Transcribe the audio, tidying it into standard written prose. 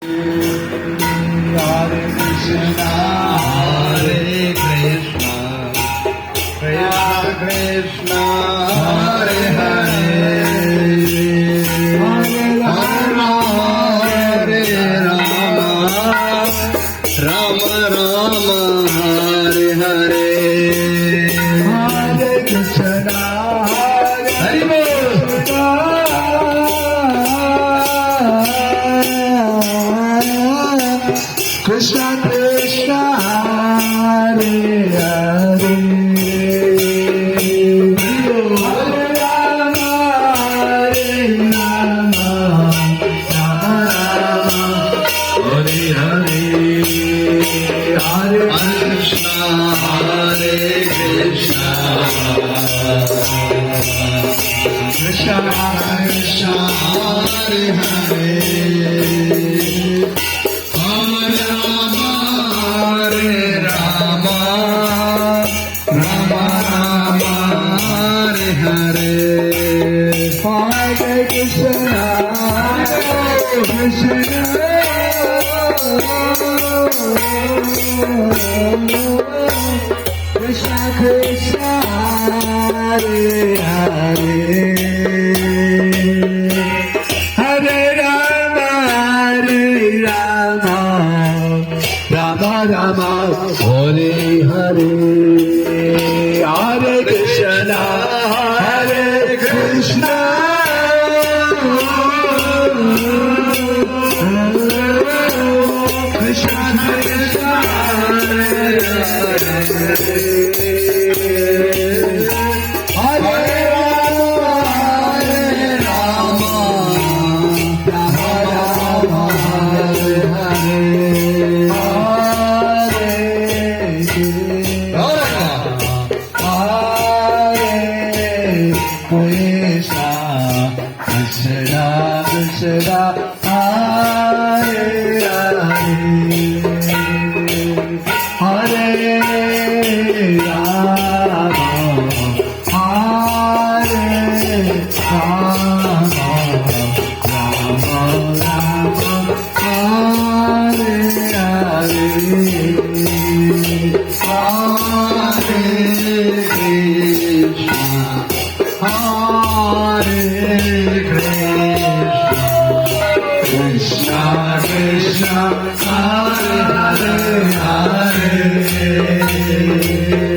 Hare Krishna, Hare Krishna, Krishna Krishna, Hare Hare, Hare Rama, Hare Rama, Rama Rama, Hare Hare, Hare Krishna, Hare Krishna. Krishna Krishna Hare Hare, Hare Rama Hare Rama, Rama Rama Hare Hare, Hare Krishna Hare Krishna, Krishna Krishna Hare Hare. Hare Krishna, Krishna Krishna, Hare Hare, Hare Rama, Hare Rama, Rama Rama, Hare Hare, Hare Krishna, Hare Krishna, Krishna Krishna, Hare Hare, Hare Rama, Hare Rama, Rama Rama, Hare Hare, Hare Krishna, Krishna Krishna, Hare Hare, Hare Rama, Hare Rama, Rama Rama, Hare Hare, Hare Krishna, Hare Krishna, Krishna Krishna, Hare Hare, Hare